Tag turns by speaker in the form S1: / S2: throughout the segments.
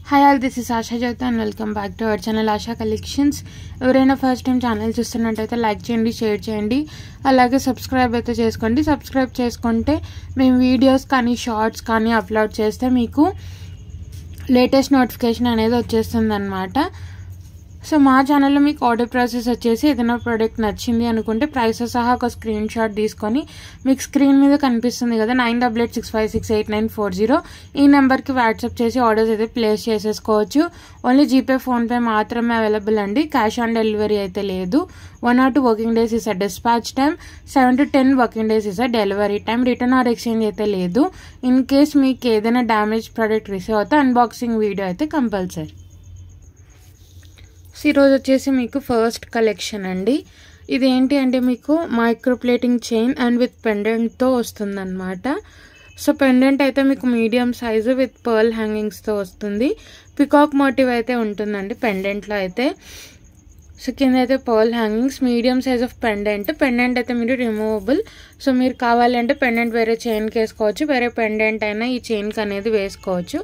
S1: Hi all, this is Asha Jyoti and welcome back to our channel Asha Collections. ఎవరైనా first time channel చూస్తున్నట్టయితే like చేయండి, share చేయండి, అలాగే subscribe అయితే చేసుకోండి. సబ్స్క్రైబ్ చేసుకుంటే మేము వీడియోస్ కానీ షార్ట్స్ కానీ అప్లోడ్ చేస్తే మీకు లేటెస్ట్ నోటిఫికేషన్ అనేది వచ్చేస్తుంది అన్నమాట. సో మా ఛానల్లో మీకు ఆర్డర్ ప్రాసెస్ వచ్చేసి ఏదైనా ప్రోడక్ట్ నచ్చింది అనుకుంటే ప్రైస్ సహా ఒక స్క్రీన్ షాట్ తీసుకొని మీకు స్క్రీన్ మీద కనిపిస్తుంది కదా 9886568940 ఈ నెంబర్కి వాట్సాప్ చేసి ఆర్డర్స్ అయితే ప్లేస్ చేసేసుకోవచ్చు. ఓన్లీ జీపే, ఫోన్పే మాత్రమే అవైలబుల్ అండి. క్యాష్ ఆన్ డెలివరీ అయితే లేదు. 1 or 2 working days is a dispatch time, 7 to 10 working days is a delivery time. Return or exchange అయితే లేదు. ఇన్ కేస్ మీకు ఏదైనా డ్యామేజ్ ప్రోడక్ట్ రిసీవ్ అవుతే అన్బాక్సింగ్ వీడియో అయితే కంపల్సరీ. ఈరోజు వచ్చేసి మీకు ఫస్ట్ కలెక్షన్ అండి. ఇది ఏంటి అంటే మీకు మైక్రోప్లేటింగ్ చైన్ అండ్ విత్ పెండెంట్తో వస్తుందన్నమాట. సో పెండెంట్ అయితే మీకు మీడియం సైజు విత్ పర్ల్ హ్యాంగింగ్స్తో వస్తుంది. పికాక్ మోటివ్ అయితే ఉంటుందండి పెండెంట్లో అయితే. సో కింద అయితే pearl hangings, medium size of pendant. Pendant అయితే మీరు రిమూవబుల్. సో మీరు కావాలంటే పెండెంట్ వేరే చైన్కి వేసుకోవచ్చు, వేరే పెండెంట్ అయినా ఈ చైన్కి అనేది వేసుకోవచ్చు.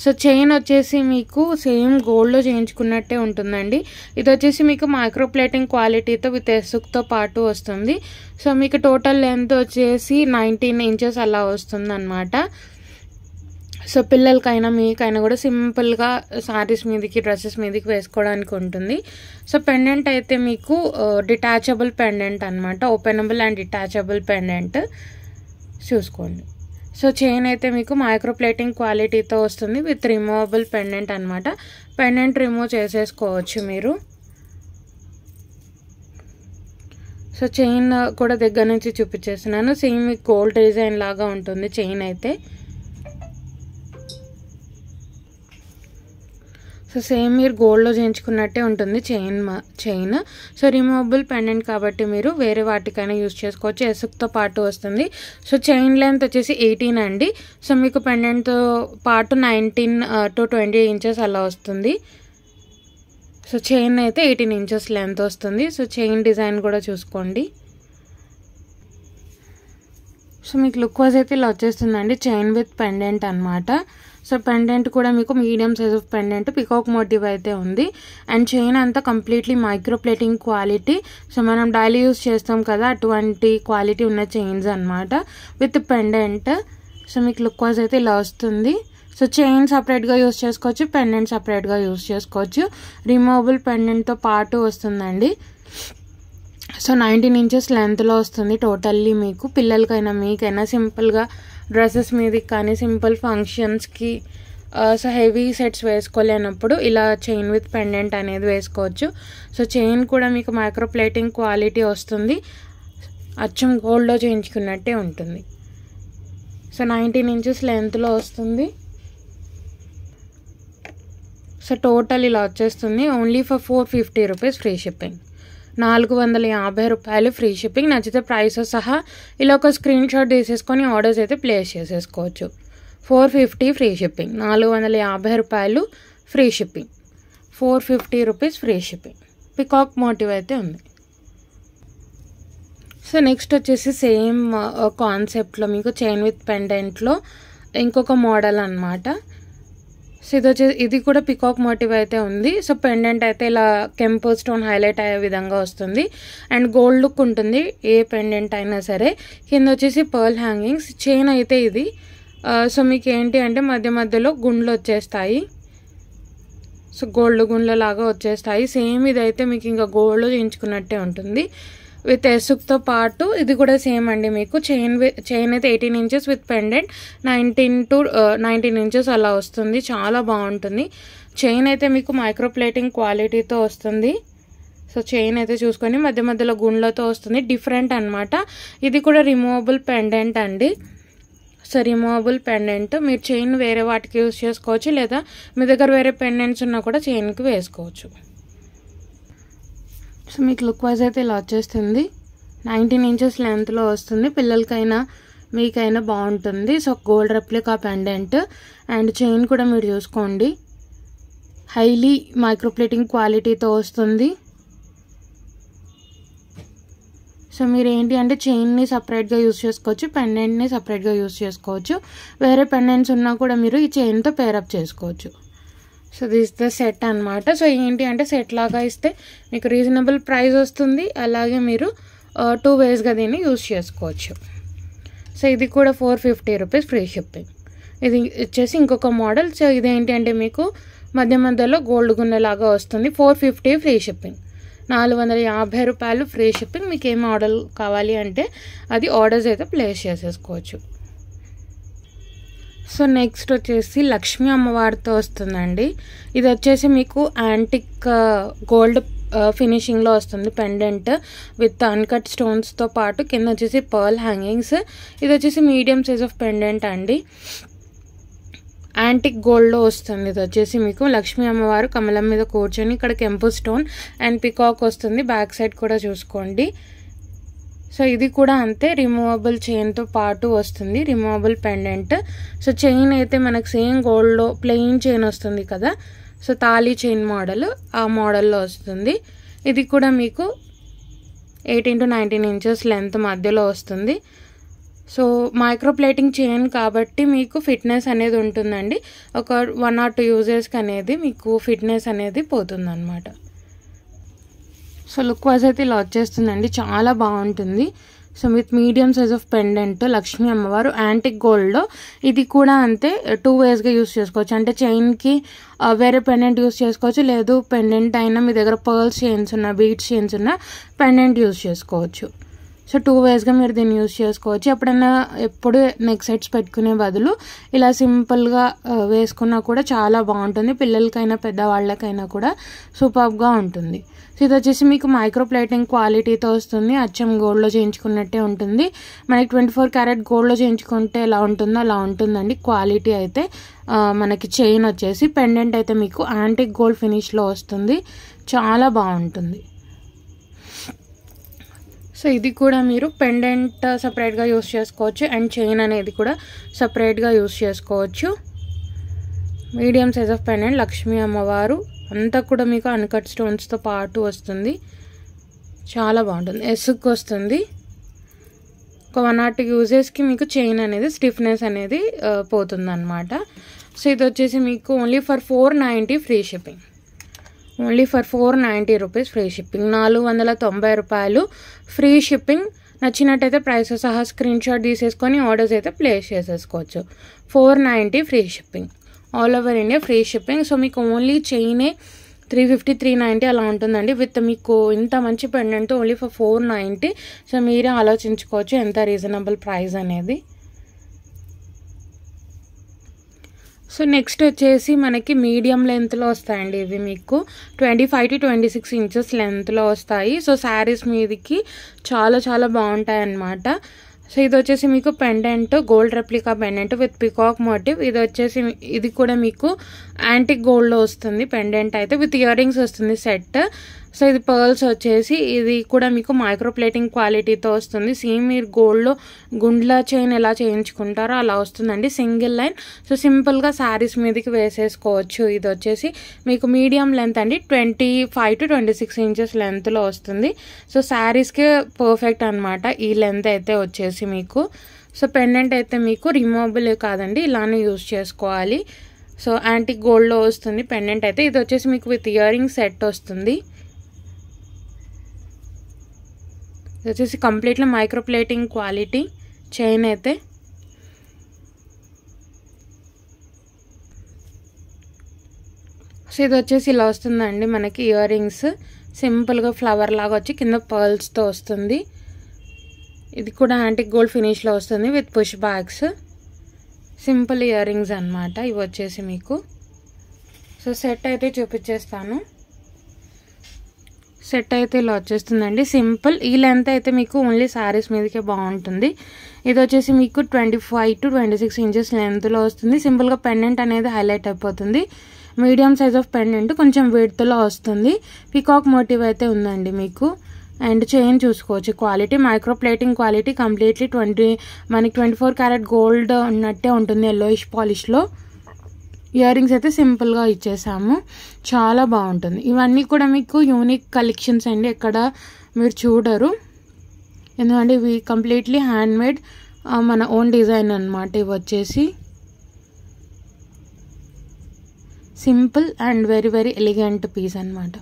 S1: సో చైన్ వచ్చేసి మీకు సేమ్ గోల్డ్లో చేయించుకున్నట్టే ఉంటుందండి. ఇది వచ్చేసి మీకు మైక్రోప్లేటింగ్ క్వాలిటీతో విత్ ఎసుక్తో పాటు వస్తుంది. సో మీకు టోటల్ లెంత్ వచ్చేసి 19 inches అలా వస్తుంది అనమాట. సో పిల్లలకైనా మీకైనా కూడా సింపుల్గా సారీస్ మీదకి, డ్రెస్సెస్ మీదకి వేసుకోవడానికి ఉంటుంది. సో పెండెంట్ అయితే మీకు డిటాచబుల్ పెండెంట్ అనమాట. ఓపెనబుల్ అండ్ డిటాచబుల్ పెండెంట్ చూసుకోండి. సో చైన్ అయితే మీకు మైక్రోప్లేటింగ్ క్వాలిటీతో వస్తుంది విత్ రిమూవబుల్ పెండెంట్ అనమాట. పెండెంట్ రిమూవ్ చేసేసుకోవచ్చు మీరు. సో చైన్ కూడా దగ్గర నుంచి చూపించేస్తున్నాను. సేమ్ మీకు గోల్డ్ డిజైన్ లాగా ఉంటుంది చైన్ అయితే. సో సేమ్ మీరు గోల్డ్లో చేయించుకున్నట్టే ఉంటుంది చైన్. సో రిమూవబుల్ పెండెంట్ కాబట్టి మీరు వేరే వాటికైనా యూజ్ చేసుకోవచ్చు. ఎసుక్తో పాటు వస్తుంది. సో చైన్ లెంత్ వచ్చేసి 18 అండి. సో మీకు పెండెంట్తో పాటు 19 to 20 inches అలా వస్తుంది. సో చైన్ అయితే 18 inches లెంత్ వస్తుంది. సో చైన్ డిజైన్ కూడా చూసుకోండి. సో మీకు లుక్ వైజ్ అయితే ఇలా వచ్చేస్తుందండి చైన్ విత్ పెండెంట్ అనమాట. సో పెండెంట్ కూడా మీకు medium size of pendant, peacock motif అయితే ఉంది. అండ్ చైన్ అంతా కంప్లీట్లీ మైక్రోప్లేటింగ్ క్వాలిటీ. సో మనం డైలీ యూజ్ చేస్తాం కదా అటువంటి క్వాలిటీ ఉన్న చైన్స్ అనమాట విత్ పెండెంట్. సో మీకు లుక్ వైజ్ అయితే ఇలా వస్తుంది. సో చైన్ సపరేట్గా యూజ్ చేసుకోవచ్చు, పెండెంట్ సపరేట్గా యూజ్ చేసుకోవచ్చు. రిమూవబుల్ పెండెంట్తో పాటు వస్తుందండి. సో 19 inches లెంత్లో వస్తుంది టోటల్లీ మీకు. పిల్లలకైనా మీకైనా సింపుల్గా డ్రెస్సెస్ మీదకి కానీ సింపుల్ ఫంక్షన్స్కి సో హెవీ సెట్స్ వేసుకోలేనప్పుడు ఇలా చైన్ విత్ పెండెంట్ అనేది వేసుకోవచ్చు. సో చైన్ కూడా మీకు మైక్రోప్లేటింగ్ క్వాలిటీ వస్తుంది, అచ్చం గోల్డ్లో చేయించుకున్నట్టే ఉంటుంది. సో 19 inches లెంత్లో వస్తుంది. సో టోటల్ ఇలా వచ్చేస్తుంది. Only for 450 rupees free shipping. 450 రూపాయలు ఫ్రీ షిప్పింగ్. నచ్చితే ప్రైస్ సహా ఇలా ఒక స్క్రీన్ షాట్ తీసేసుకొని ఆర్డర్స్ అయితే ప్లేస్ చేసేసుకోవచ్చు. 450 ఫ్రీ షిప్పింగ్, 450 రూపాయలు free shipping, 450 rupees free shipping. Peacock motif అయితే ఉంది. సో నెక్స్ట్ వచ్చేసి సేమ్ కాన్సెప్ట్లో మీకు చైన్ విత్ పెండెంట్లో ఇంకొక మోడల్ అనమాట. సో ఇది కూడా పికాక్ మోటివ్ అయితే ఉంది. సో పెండెంట్ అయితే ఇలా కెంపు స్టోన్ హైలైట్ అయ్యే విధంగా వస్తుంది అండ్ గోల్డ్ లుక్ ఉంటుంది ఏ పెండెంట్ అయినా సరే. కింద వచ్చేసి పర్ల్ హ్యాంగింగ్స్. చైన్ అయితే ఇది. సో మీకు ఏంటి అంటే మధ్య మధ్యలో గుండ్లు వచ్చేస్తాయి. సో గోల్డ్ గుండ్ల లాగా వచ్చేస్తాయి. సేమ్ ఇదైతే మీకు ఇంకా గోల్డ్ చేయించుకున్నట్టే ఉంటుంది విత్ ఎసుక్తో పాటు. ఇది కూడా సేమ్ అండి మీకు చైన్ అయితే 18 inches with pendant 19 to 19 inches అలా వస్తుంది. చాలా బాగుంటుంది. చైన్ అయితే మీకు మైక్రోప్లేటింగ్ క్వాలిటీతో వస్తుంది. సో చైన్ అయితే చూసుకొని మధ్య మధ్యలో గుండ్లతో వస్తుంది, డిఫరెంట్ అనమాట. ఇది కూడా రిమూవబుల్ పెండెంట్ అండి. సో రిమూవబుల్ పెండెంట్ మీరు చైన్ వేరే వాటికి యూజ్ చేసుకోవచ్చు, లేదా మీ దగ్గర వేరే పెండెంట్స్ ఉన్నా కూడా చైన్కి వేసుకోవచ్చు. సో మీకు లుక్ వైజ్ అయితే ఇలా వచ్చేస్తుంది. 19 inches లెంత్లో వస్తుంది. పిల్లలకైనా మీకైనా బాగుంటుంది. So gold replica pendant and chain కూడా మీరు చూసుకోండి హైలీ మైక్రోప్లేటింగ్ క్వాలిటీతో వస్తుంది. సో మీరు ఏంటి అంటే చైన్ని సపరేట్గా యూజ్ చేసుకోవచ్చు, పెండెంట్ని సపరేట్గా యూజ్ చేసుకోవచ్చు. వేరే పెండెంట్స్ ఉన్నా కూడా మీరు ఈ చైన్తో పేరప్ చేసుకోవచ్చు. సో దిస్ ద సెట్ అనమాట. సో ఏంటి అంటే సెట్ లాగా ఇస్తే మీకు రీజనబుల్ ప్రైస్ వస్తుంది, అలాగే మీరు 2 వేస్గా దీన్ని యూజ్ చేసుకోవచ్చు. సో ఇది కూడా 450 రూపీస్ ఫ్రీ షిప్పింగ్. ఇది వచ్చేసి ఇంకొక మోడల్. సో ఇదేంటి అంటే మీకు మధ్య మధ్యలో గోల్డ్ గున్నెలాగా వస్తుంది. 450 ఫ్రీ షిప్పింగ్, 450 రూపాయలు ఫ్రీ షిప్పింగ్. మీకు ఏ మోడల్ కావాలి అంటే అది ఆర్డర్స్ అయితే ప్లేస్ చేసేసుకోవచ్చు. సో నెక్స్ట్ వచ్చేసి లక్ష్మీ అమ్మవారితో వస్తుందండి. ఇది వచ్చేసి మీకు యాంటిక్ గోల్డ్ ఫినిషింగ్లో వస్తుంది పెండెంట్ విత్ అన్కట్ స్టోన్స్తో పాటు కింద వచ్చేసి పర్ల్ హ్యాంగింగ్స్. ఇది వచ్చేసి మీడియం సైజ్ ఆఫ్ పెండెంట్ అండి, యాంటిక్ గోల్డ్లో వస్తుంది. ఇది వచ్చేసి మీకు లక్ష్మీ అమ్మవారు కమలం మీద కూర్చొని ఇక్కడ కెంపు స్టోన్ అండ్ పికాక్ వస్తుంది. బ్యాక్ సైడ్ కూడా చూసుకోండి. సో ఇది కూడా అంతే, రిమూవబుల్ చైన్తో పాటు వస్తుంది, రిమూవబుల్ పెండెంట్. సో చైన్ అయితే మనకు సేమ్ గోల్డ్లో ప్లెయిన్ చైన్ వస్తుంది కదా, సో తాళీ చైన్ మోడల్, ఆ మోడల్లో వస్తుంది. ఇది కూడా మీకు 18 to 19 ఇంచెస్ లెంత్ మధ్యలో వస్తుంది. సో మైక్రో ప్లేటింగ్ చైన్ కాబట్టి మీకు ఫిట్నెస్ అనేది ఉంటుందండి. ఒక 1 or 2 యూజెస్కి అనేది మీకు ఫిట్నెస్ అనేది పోతుంది అనమాట. సో లుక్ వైజ్ అయితే ఇలా వచ్చేస్తుందండి, చాలా బాగుంటుంది. So with medium size of pendant Lakshmi అమ్మవారు యాంటిక్ గోల్డ్లో. ఇది కూడా అంతే, 2 వేస్గా యూస్ చేసుకోవచ్చు. అంటే చైన్కి వేరే పెండెంట్ యూస్ చేసుకోవచ్చు, లేదు పెండెంట్ అయినా మీ దగ్గర పర్ల్స్ చైన్స్ ఉన్న, బీడ్స్ చైన్స్ ఉన్న పెండెంట్ యూస్ చేసుకోవచ్చు. సో 2 వేస్గా మీరు దీన్ని యూస్ చేసుకోవచ్చు. ఎప్పుడైనా ఎప్పుడు నెక్ సెట్స్ పెట్టుకునే బదులు ఇలా సింపుల్గా వేసుకున్నా కూడా చాలా బాగుంటుంది. పిల్లలకైనా పెద్దవాళ్ళకైనా కూడా సూపర్గా ఉంటుంది. సో ఇది వచ్చేసి మీకు మైక్రో ప్లేటింగ్ క్వాలిటీతో వస్తుంది, అచ్చం గోల్డ్లో చేయించుకున్నట్టే ఉంటుంది. మనకి 24 క్యారెట్ గోల్డ్లో చేయించుకుంటే ఎలా ఉంటుందో అలా ఉంటుందండి క్వాలిటీ అయితే. మనకి చైన్ వచ్చేసి పెండెంట్ అయితే మీకు యాంటిక్ గోల్డ్ ఫినిష్లో వస్తుంది, చాలా బాగుంటుంది. సో ఇది కూడా మీరు పెండెంట్ సపరేట్గా యూస్ చేసుకోవచ్చు అండ్ చైన్ అనేది కూడా సపరేట్గా యూస్ చేసుకోవచ్చు. Medium size of pendant Lakshmi అమ్మవారు అంతా కూడా మీకు అన్కట్ స్టోన్స్తో పాటు వస్తుంది, చాలా బాగుంటుంది. ఎస్సుకు వస్తుంది. ఒక 1 or 2 యూజెస్కి మీకు చైన్ అనేది స్టిఫ్నెస్ అనేది పోతుంది అనమాట. సో ఇది వచ్చేసి మీకు only for 490 free shipping, only for 490 rupees free shipping, 490 రూపాయలు ఫ్రీ షిప్పింగ్. నచ్చినట్టయితే ప్రైస్ సహా స్క్రీన్ షాట్ తీసేసుకొని ఆర్డర్స్ అయితే ప్లేస్ చేసేసుకోవచ్చు. 490 free shipping, all over India free shipping. So మీకు ఓన్లీ చైనే 350, 390 అలా ఉంటుందండి. విత్ మీకు ఇంత మంచి పెండెంట్ ఓన్లీ ఫర్ 490. సో మీరే ఆలోచించుకోవచ్చు ఎంత రీజనబుల్ ప్రైస్ అనేది. సో నెక్స్ట్ వచ్చేసి మనకి మీడియం లెంత్లో వస్తాయండి ఇవి, మీకు 25 to 26 ఇంచెస్ లెంత్లో వస్తాయి. సో శారీస్ మీదకి చాలా చాలా బాగుంటాయి అన్నమాట. సో ఇది వచ్చేసి మీకు pendant gold replica pendant with peacock motif. ఇది వచ్చేసి ఇది కూడా మీకు యాంటిక్ గోల్డ్లో వస్తుంది పెండెంట్ అయితే, విత్ ఇయర్ రింగ్స్ వస్తుంది సెట్. సో ఇది పర్ల్స్ వచ్చేసి ఇది కూడా మీకు మైక్రో ప్లేటింగ్ క్వాలిటీతో వస్తుంది. సేమ్ మీరు గోల్డ్లో గుండ్ల చైన్ ఎలా చేయించుకుంటారో అలా వస్తుందండి, సింగిల్ లైన్. సో సింపుల్గా శారీస్ మీదకి వేసేసుకోవచ్చు. ఇది వచ్చేసి మీకు మీడియం లెంత్ అండి, 25 to 26 ఇంచెస్ లెంత్లో వస్తుంది. సో శారీస్కి పర్ఫెక్ట్ అనమాట ఈ లెంత్ అయితే వచ్చేసి మీకు. సో పెండెంట్ అయితే మీకు రిమూవబుల్ కాదండి, ఇలానే యూజ్ చేసుకోవాలి. సో యాంటిక్ గోల్డ్లో వస్తుంది పెండెంట్ అయితే. ఇది వచ్చేసి మీకు విత్ ఇయర్ రింగ్ సెట్ వస్తుంది. ఇది వచ్చేసి completely micro plating quality chain అయితే. సో ఇది వచ్చేసి ఇలా వస్తుందండి మనకి ఇయర్ రింగ్స్, సింపుల్గా ఫ్లవర్ లాగా వచ్చి కింద పర్ల్స్తో వస్తుంది. ఇది కూడా యాంటిక్ గోల్డ్ ఫినిష్లో వస్తుంది with push bags, simple ear rings అనమాట ఇవి వచ్చేసి మీకు. సో సెట్ అయితే చూపించేస్తాను. సెట్ అయితే ఇలా వచ్చేస్తుందండి సింపుల్. ఈ లెంత్ అయితే మీకు ఓన్లీ శారీస్ మీదకే బాగుంటుంది. ఇది వచ్చేసి మీకు 25 to 26 ఇంచెస్ లెంత్లో వస్తుంది. సింపుల్గా పెండెంట్ అనేది హైలైట్ అయిపోతుంది. మీడియం సైజ్ ఆఫ్ పెండెంట్ కొంచెం విడ్త్లో వస్తుంది. పికాక్ మోటివ్ అయితే ఉందండి మీకు. అండ్ చైన్ చూసుకోవచ్చు quality, micro plating quality completely మనకి 24 క్యారెట్ గోల్డ్ ఉన్నట్టే ఉంటుంది ఎల్లోయిష్ పాలిష్లో. ఇయర్ రింగ్స్ అయితే సింపుల్గా ఇచ్చేసాము, చాలా బాగుంటుంది. ఇవన్నీ కూడా మీకు యూనిక్ కలెక్షన్స్ అండి, ఎక్కడ మీరు చూడరు. ఎందుకంటే ఇవి కంప్లీట్లీ హ్యాండ్మేడ్, మన ఓన్ డిజైన్ అనమాట. ఇవి వచ్చేసి simple and very very elegant piece అనమాట.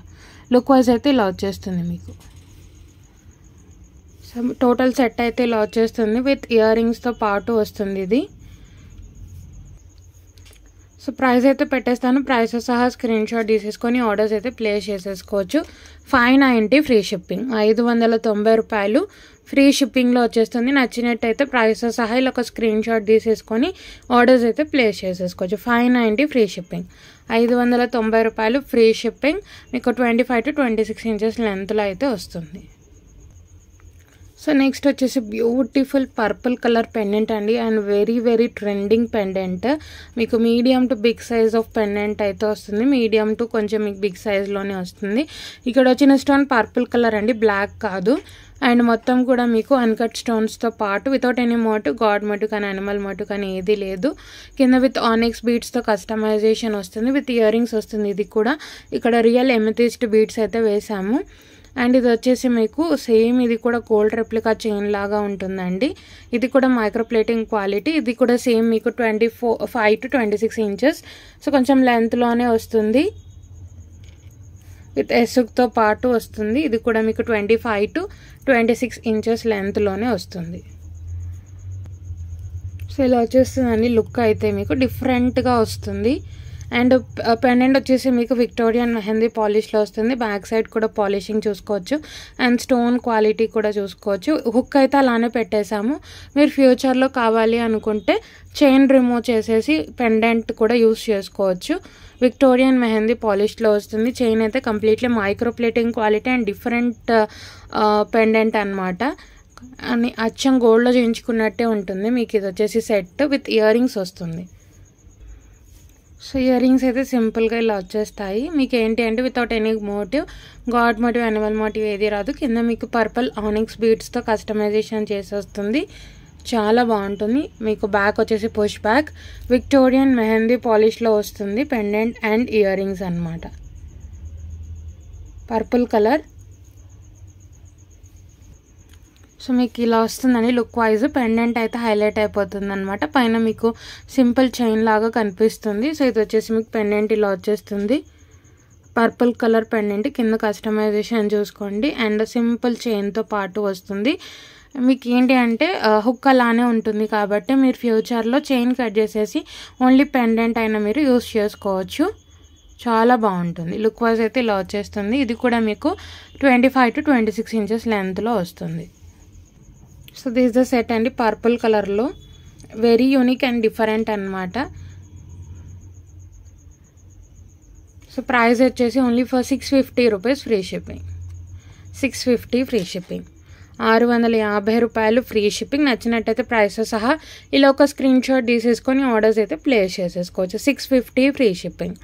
S1: లుక్ వైజ్ అయితే ఇలా వచ్చేస్తుంది మీకు. సో టోటల్ సెట్ అయితే ఇలా వచ్చేస్తుంది విత్ ఇయర్ రింగ్స్తో పాటు వస్తుంది ఇది. సో ప్రైస్ అయితే పెట్టేస్తాను, ప్రైస్ సహా స్క్రీన్ షాట్ తీసేసుకొని ఆర్డర్స్ అయితే ప్లేస్ చేసేసుకోవచ్చు. 590 ఫ్రీ షిప్పింగ్, 590 రూపాయలు ఫ్రీ షిప్పింగ్లో వచ్చేస్తుంది. నచ్చినట్టయితే ప్రైస్ సహా ఇలా ఒక స్క్రీన్ షాట్ తీసేసుకొని ఆర్డర్స్ అయితే ప్లేస్ చేసేసుకోవచ్చు. 590 ఫ్రీ షిప్పింగ్, 590 రూపాయలు ఫ్రీ షిప్పింగ్. మీకు 25 to 26 ఇంచెస్ లెంత్లో అయితే వస్తుంది. సో నెక్స్ట్ వచ్చేసి బ్యూటిఫుల్ పర్పుల్ కలర్ పెండెంట్ అండి, and very very trending pendant. మీకు medium to big size of pendant అయితే వస్తుంది, మీడియం టు కొంచెం మీకు బిగ్ సైజ్లోనే వస్తుంది. ఇక్కడ వచ్చిన స్టోన్ పర్పుల్ కలర్ అండి, బ్లాక్ కాదు. అండ్ మొత్తం కూడా మీకు అన్కట్ స్టోన్స్తో పాటు వితౌట్ ఎనీ మోటు, గాడ్ మోటు కానీ అనిమల్ మోటు కానీ ఏది లేదు. కింద విత్ ఆనిక్స్ బీడ్స్తో కస్టమైజేషన్ వస్తుంది, విత్ ఇయర్ రింగ్స్ వస్తుంది. ఇది కూడా ఇక్కడ రియల్ ఎమెథిస్ట్ బీడ్స్ అయితే వేసాము. అండ్ ఇది వచ్చేసి మీకు సేమ్ ఇది కూడా గోల్డ్ రెప్లికా చైన్ లాగా ఉంటుందండి. ఇది కూడా మైక్రో ప్లేటింగ్ క్వాలిటీ. ఇది కూడా సేమ్ మీకు 25 to 26 ఇంచెస్. సో కొంచెం లెంత్లోనే వస్తుంది, విత్ ఎసుక్తో పాటు వస్తుంది. ఇది కూడా మీకు 25 to 26 ఇంచెస్ లెంత్లోనే వస్తుంది. సో ఇలా వచ్చేస్తుందండి లుక్ అయితే మీకు డిఫరెంట్గా వస్తుంది. అండ్ పెండెంట్ వచ్చేసి మీకు విక్టోరియన్ మెహందీ పాలిష్లో వస్తుంది. బ్యాక్ సైడ్ కూడా పాలిషింగ్ చూసుకోవచ్చు, అండ్ స్టోన్ క్వాలిటీ కూడా చూసుకోవచ్చు. హుక్ అయితే అలానే పెట్టేశాము. మీరు ఫ్యూచర్లో కావాలి అనుకుంటే చైన్ రిమూవ్ చేసేసి పెండెంట్ కూడా యూస్ చేసుకోవచ్చు. విక్టోరియన్ మెహందీ పాలిష్లో వస్తుంది. చైన్ అయితే completely micro plating quality and different pendant అనమాట. అని అచ్చం గోల్డ్లో చేయించుకున్నట్టే ఉంటుంది. మీకు ఇది వచ్చేసి సెట్ విత్ ఇయర్ రింగ్స్ వస్తుంది. సో ఇయర్ రింగ్స్ అయితే సింపుల్గా ఇలా వచ్చేస్తాయి. మీకు ఏంటి అంటే without any motive, god motive, animal motive ఏది రాదు. కింద మీకు పర్పుల్ ఆనిక్స్ బీడ్స్తో కస్టమైజేషన్ చేసి వస్తుంది, చాలా బాగుంటుంది. మీకు బ్యాక్ వచ్చేసి పుష్ బ్యాక్ విక్టోరియన్ మెహందీ పాలిష్లో వస్తుంది పెండెంట్ అండ్ ఇయర్ రింగ్స్ అనమాట. Purple colour. సో మీకు ఇలా వస్తుందని లుక్ వైజ్ పెండెంట్ అయితే హైలైట్ అయిపోతుంది అనమాట. పైన మీకు సింపుల్ చైన్ లాగా కనిపిస్తుంది. సో ఇది వచ్చేసి మీకు పెండెంట్ ఇలా వచ్చేస్తుంది, పర్పుల్ కలర్ పెండెంట్. కింద కస్టమైజేషన్ చూసుకోండి, అండ్ సింపుల్ చైన్తో పాటు వస్తుంది. మీకు ఏంటి అంటే హుక్ అలానే ఉంటుంది కాబట్టి మీరు ఫ్యూచర్లో చైన్ కట్ చేసేసి ఓన్లీ పెండెంట్ అయినా మీరు యూస్ చేసుకోవచ్చు. చాలా బాగుంటుంది. లుక్ వైజ్ అయితే ఇలా వచ్చేస్తుంది. ఇది కూడా మీకు 25 to 26 ఇంచెస్ లెంత్లో వస్తుంది. సో దిస్ ద సెట్ అండి, పర్పుల్ కలర్లో వెరీ యూనిక్ అండ్ డిఫరెంట్ అనమాట. సో ప్రైస్ వచ్చేసి only for 650 rupees free shipping. 650 free shipping, 650 రూపాయలు ఫ్రీ షిప్పింగ్. నచ్చినట్టయితే ప్రైస్ సహా ఇలా ఒక స్క్రీన్ షాట్ తీసేసుకొని ఆర్డర్స్ అయితే ప్లేస్ చేసేసుకోవచ్చు. 650 ఫ్రీ షిప్పింగ్,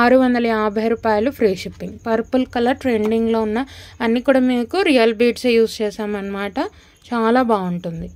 S1: 650 రూపాయలు ఫ్రీ షిప్పింగ్. పర్పుల్ కలర్ ట్రెండింగ్లో ఉన్న అన్నీ కూడా మీకు రియల్ బీడ్స్ యూస్ చేసామన్నమాట. చాలా బాగుంటుంది.